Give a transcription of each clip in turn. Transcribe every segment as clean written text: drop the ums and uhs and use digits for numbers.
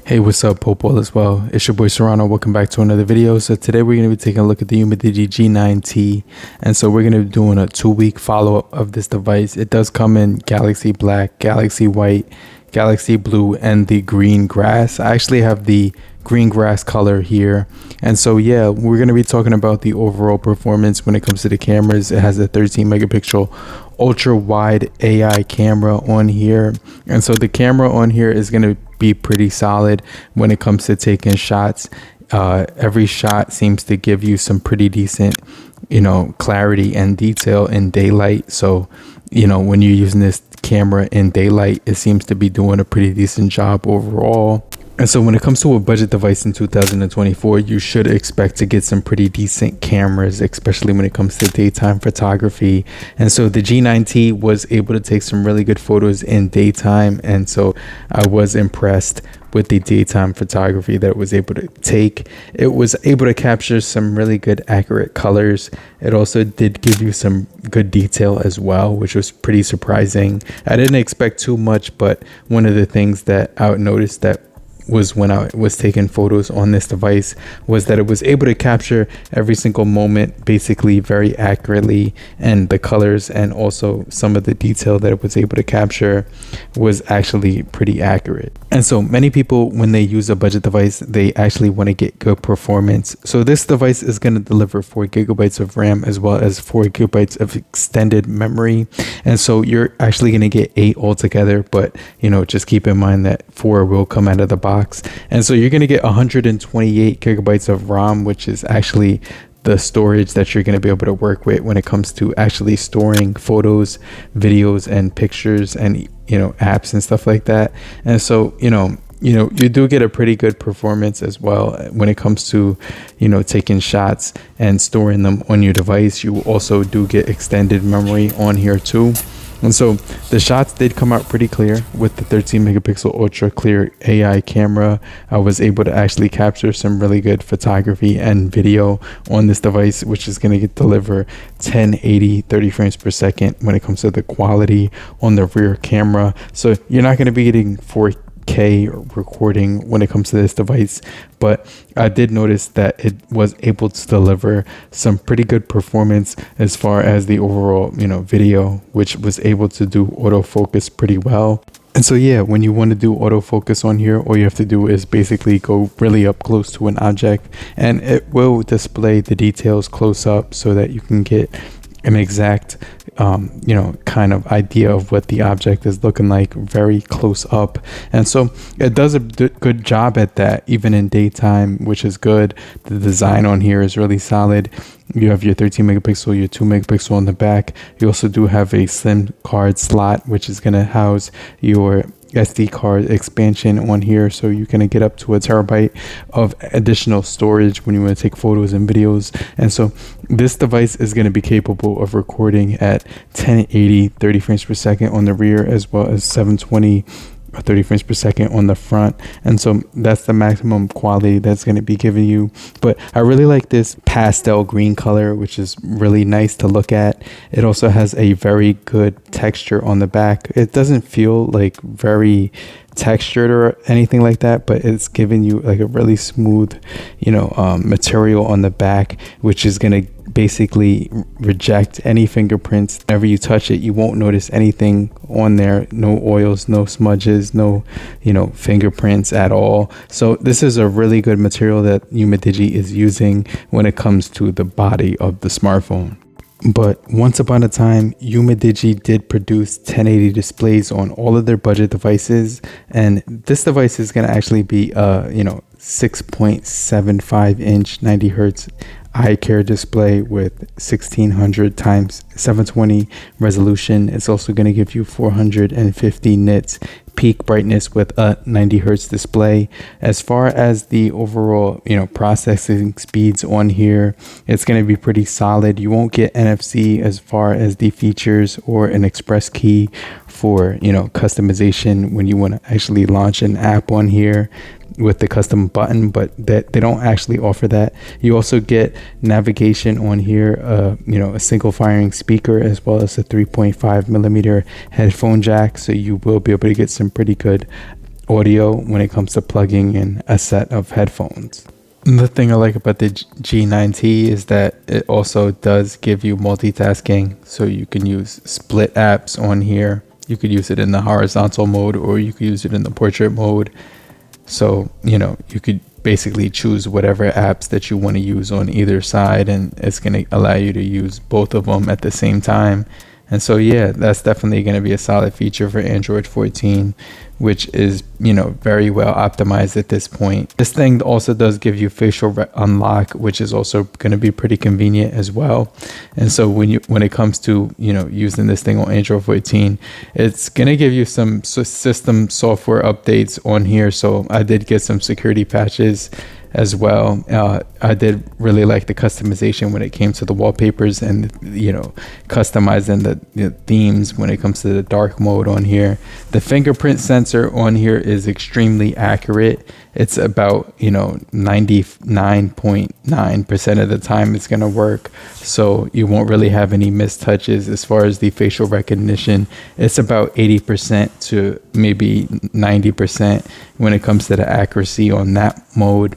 Hey, what's up, Hope all is well. It's your boy Serrano. Welcome back to another video. So today we're going to be taking a look at the Umidigi G9T, and so we're going to be doing a 2-week follow-up of this device. It does come in Galaxy Black, Galaxy White, Galaxy Blue, and the green grass. I actually have the green grass color here, and so yeah, we're going to be talking about the overall performance when it comes to the cameras. It has a 13 megapixel ultra wide AI camera on here, and so the camera on here is going to be pretty solid when it comes to taking shots. Every shot seems to give you some pretty decent, clarity and detail in daylight. So, when you're using this camera in daylight, it seems to be doing a pretty decent job overall. And so when it comes to a budget device in 2024, you should expect to get some pretty decent cameras, especially when it comes to daytime photography. And so the G9T was able to take some really good photos in daytime. And so I was impressed with the daytime photography that it was able to take. It was able to capture some really good accurate colors. It also did give you some good detail as well, which was pretty surprising. I didn't expect too much, but one of the things that I noticed that was when I was taking photos on this device was that it was able to capture every single moment basically very accurately, and the colors and also some of the detail that it was able to capture was actually pretty accurate. And so many people, when they use a budget device, they actually want to get good performance. So this device is going to deliver 4 gigabytes of RAM as well as 4 gigabytes of extended memory, and so you're actually going to get 8 altogether, but just keep in mind that 4 will come out of the box. And so you're going to get 128 gigabytes of ROM, which is actually the storage that you're going to be able to work with when it comes to actually storing photos, videos, and pictures, and apps and stuff like that. And so you do get a pretty good performance as well when it comes to taking shots and storing them on your device. You also do get extended memory on here too. And so the shots did come out pretty clear with the 13 megapixel ultra clear AI camera. I was able to actually capture some really good photography and video on this device, which is going to deliver 1080 30 frames per second when it comes to the quality on the rear camera. So you're not going to be getting 4K recording when it comes to this device, but I did notice that it was able to deliver some pretty good performance as far as the overall video, which was able to do autofocus pretty well. And so yeah, when you want to do autofocus on here, all you have to do is basically go really up close to an object, and it will display the details close up so that you can get an exact kind of idea of what the object is looking like very close up. And so it does a good job at that even in daytime, which is good. The design on here is really solid. You have your 13 megapixel, your 2 megapixel on the back. You also do have a SIM card slot, which is going to house your SD card expansion on here, so you're going to get up to 1 terabyte of additional storage when you want to take photos and videos. And so this device is going to be capable of recording at 1080 30 frames per second on the rear, as well as 720 30 frames per second on the front. And so that's the maximum quality that's going to be giving you. But I really like this pastel green color, which is really nice to look at. It also has a very good texture on the back. It doesn't feel like very textured or anything like that, but it's giving you like a really smooth material on the back, which is going to basically reject any fingerprints. Whenever you touch it, you won't notice anything on there. No oils, no smudges, no fingerprints at all. So this is a really good material that Umidigi is using when it comes to the body of the smartphone. But once upon a time, Umidigi did produce 1080 displays on all of their budget devices, and this device is going to actually be a 6.75 inch 90 hertz eye care display with 1600 times 720 resolution. It's also going to give you 450 nits peak brightness with a 90 hertz display. As far as the overall processing speeds on here, it's going to be pretty solid. You won't get NFC as far as the features or an express key for customization when you want to actually launch an app on here with the custom button, but that they don't actually offer that. You also get navigation on here, a single firing speaker, as well as a 3.5 millimeter headphone jack, so you will be able to get some pretty good audio when it comes to plugging in a set of headphones. The thing I like about the G9T is that it also does give you multitasking, so you can use split apps on here. You could use it in the horizontal mode, or you could use it in the portrait mode. So, you know, you could basically choose whatever apps that you want to use on either side, and it's going to allow you to use both of them at the same time. And so, yeah, that's definitely going to be a solid feature for Android 14, which is, you know, very well optimized at this point. This thing also does give you facial unlock, which is also going to be pretty convenient as well. And so when it comes to, you know, using this thing on Android 14, it's going to give you some system software updates on here. So I did get some security patches as well. I did really like the customization when it came to the wallpapers and, you know, customizing the themes when it comes to the dark mode on here. The fingerprint sensor on here is extremely accurate. It's about, you know, 99.9% of the time it's going to work. So you won't really have any missed touches as far as the facial recognition. It's about 80% to maybe 90% when it comes to the accuracy on that mode.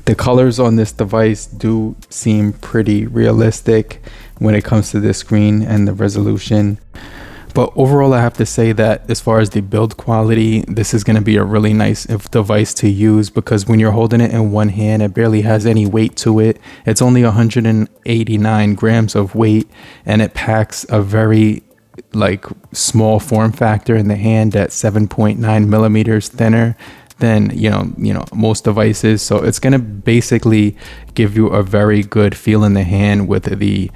The colors on this device do seem pretty realistic when it comes to the screen and the resolution. But overall, I have to say that as far as the build quality, this is going to be a really nice device to use, because when you're holding it in one hand, it barely has any weight to it. It's only 189 grams of weight, and it packs a very small form factor in the hand at 7.9 millimeters thinner than you know most devices. So it's going to basically give you a very good feel in the hand with the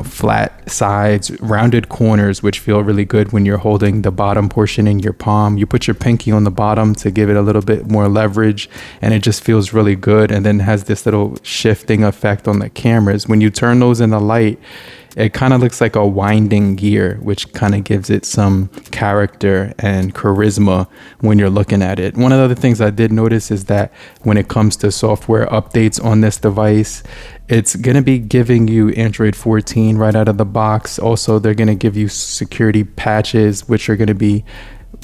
flat sides, rounded corners, which feel really good when you're holding the bottom portion in your palm. You put your pinky on the bottom to give it a little bit more leverage, and it just feels really good. And then has this little shifting effect on the cameras. When you turn those in the light, it kind of looks like a winding gear, which kind of gives it some character and charisma when you're looking at it. One of the other things I did notice is that when it comes to software updates on this device, it's going to be giving you Android 14 right out of the box. Also, they're going to give you security patches, which are going to be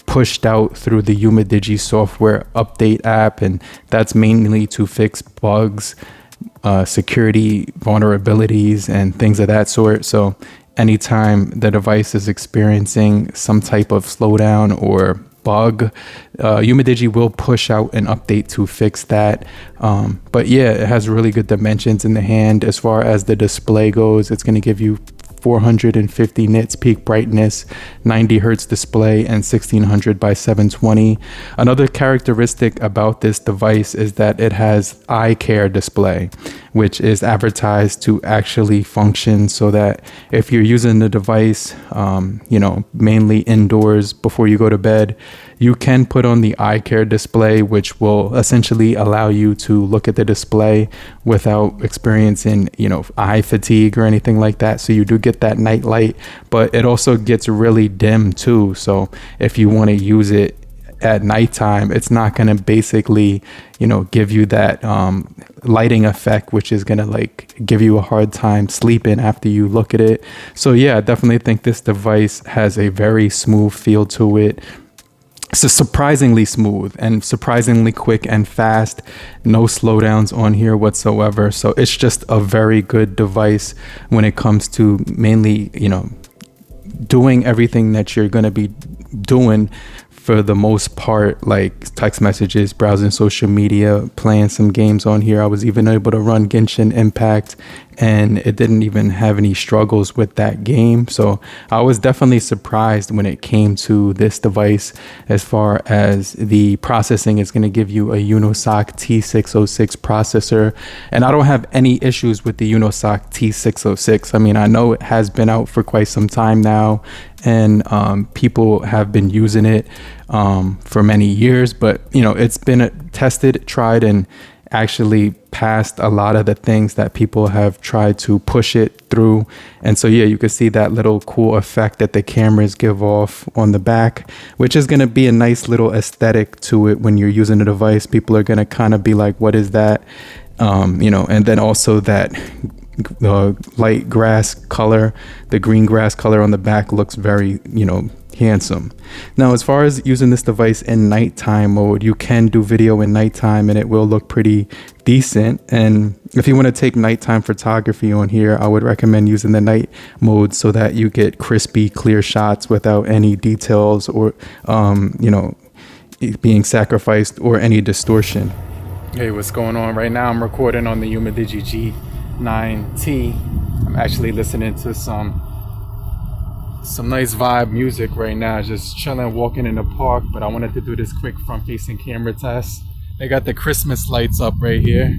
pushed out through the Umidigi software update app. And that's mainly to fix bugs, security vulnerabilities and things of that sort. So anytime the device is experiencing some type of slowdown or bug, Umidigi will push out an update to fix that. But yeah, it has really good dimensions in the hand. As far as the display goes, it's going to give you 450 nits peak brightness, 90 hertz display, and 1600 by 720. Another characteristic about this device is that it has eye care display, which is advertised to actually function so that if you're using the device, mainly indoors before you go to bed, you can put on the eye care display, which will essentially allow you to look at the display without experiencing, eye fatigue or anything like that. So you do get that night light, but it also gets really dim too. So if you want to use it at nighttime, it's not going to basically, give you that lighting effect, which is going to give you a hard time sleeping after you look at it. So yeah, I definitely think this device has a very smooth feel to it. So surprisingly smooth and surprisingly quick and fast. No slowdowns on here whatsoever. So it's just a very good device when it comes to mainly, doing everything that you're going to be doing for the most part, like text messages, browsing social media, playing some games on here. I was even able to run Genshin Impact, and it didn't even have any struggles with that game. So I was definitely surprised when it came to this device. As far as the processing, it's going to give you a UNlSOC T606 processor, and I don't have any issues with the UNlSOC T606. I mean, I know it has been out for quite some time now, and people have been using it for many years, but it's been tested, tried, and actually passed a lot of the things that people have tried to push it through. And so yeah, you can see that little cool effect that the cameras give off on the back, which is going to be a nice little aesthetic to it when you're using the device. People are going to kind of be like, what is that? And then also that the light grass color, the green grass color on the back looks very, handsome. Now, as far as using this device in nighttime mode, you can do video in nighttime and it will look pretty decent. And if you want to take nighttime photography on here, I would recommend using the night mode so that you get crispy, clear shots without any details or you know, being sacrificed or any distortion. Hey, what's going on right now? I'm recording on the Umidigi G9T. I'm actually listening to some nice vibe music right now, just chilling, walking in the park. But I wanted to do this quick front facing camera test. They got the Christmas lights up right here.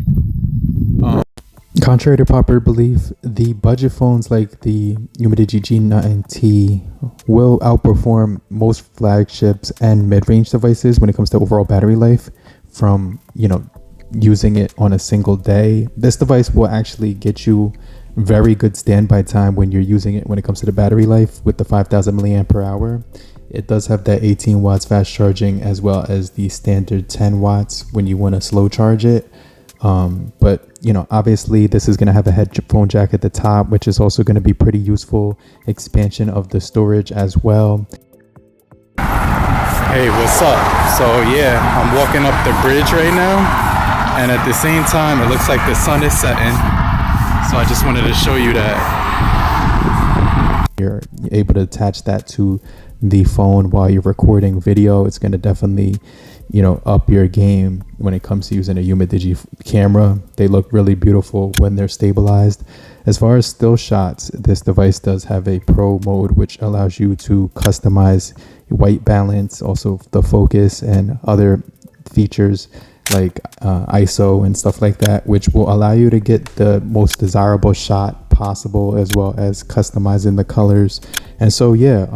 Contrary to popular belief, the budget phones like the Umidigi G9T will outperform most flagships and mid-range devices when it comes to overall battery life from, you know, using it on a single day. This device will actually get you very good standby time when you're using it when it comes to the battery life with the 5,000 milliampere hour. It does have that 18 watts fast charging as well as the standard 10 watts when you want to slow charge it. But you know, obviously this is going to have a headphone jack at the top, which is also going to be pretty useful expansion of the storage as well. Hey, what's up? So yeah, I'm walking up the bridge right now, and at the same time it looks like the sun is setting. So I just wanted to show you that you're able to attach that to the phone while you're recording video. It's going to definitely, you know, up your game when it comes to using a Umidigi camera. They look really beautiful when they're stabilized. As far as still shots, this device does have a pro mode, which allows you to customize white balance, also the focus and other features like ISO and stuff like that, which will allow you to get the most desirable shot possible, as well as customizing the colors. And so yeah,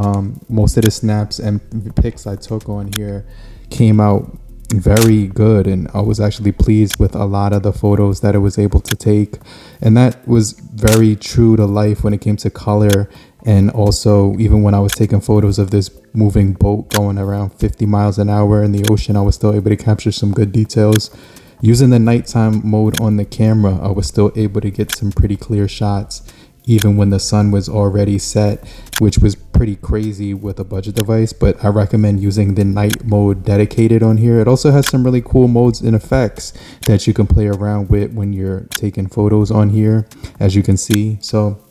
most of the snaps and pics I took on here came out very good, and I was actually pleased with a lot of the photos that it was able to take, and that was very true to life when it came to color. And also, even when I was taking photos of this moving boat going around 50 miles an hour in the ocean, I was still able to capture some good details. Using the nighttime mode on the camera, I was still able to get some pretty clear shots even when the sun was already set, which was pretty crazy with a budget device. But I recommend using the night mode dedicated on here. It also has some really cool modes and effects that you can play around with when you're taking photos on here, as you can see. So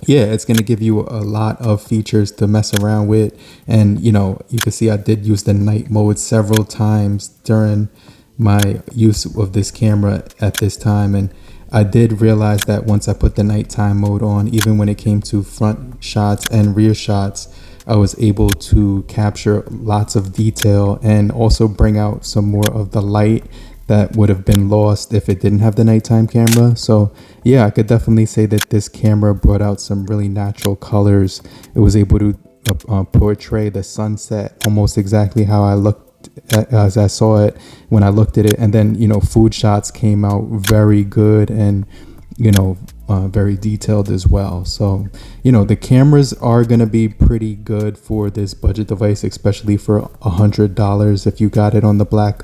yeah, it's going to give you a lot of features to mess around with. And you know, you can see I did use the night mode several times during my use of this camera at this time, and I did realize that once I put the nighttime mode on, even when it came to front shots and rear shots, I was able to capture lots of detail and also bring out some more of the light that would have been lost if it didn't have the nighttime camera. So yeah, I could definitely say that this camera brought out some really natural colors. It was able to portray the sunset almost exactly how I looked as I saw it when I looked at it. And then, you know, food shots came out very good and, you know, very detailed as well. So, you know, the cameras are going to be pretty good for this budget device, especially for $100 if you got it on the Black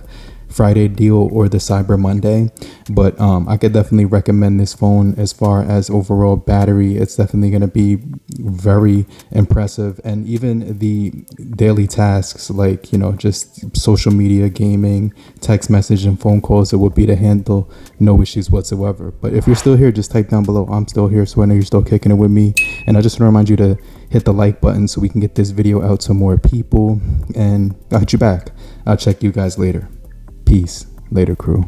Friday deal or the Cyber Monday. But I could definitely recommend this phone. As far as overall battery, it's definitely going to be very impressive. And even the daily tasks like, you know, just social media, gaming, text message and phone calls, it will be to handle, no issues whatsoever. But if you're still here, just type down below I'm still here, so I know you're still kicking it with me. And I just want to remind you to hit the like button so we can get this video out to more people. And I'll hit you back. I'll check you guys later. Peace. Later, crew.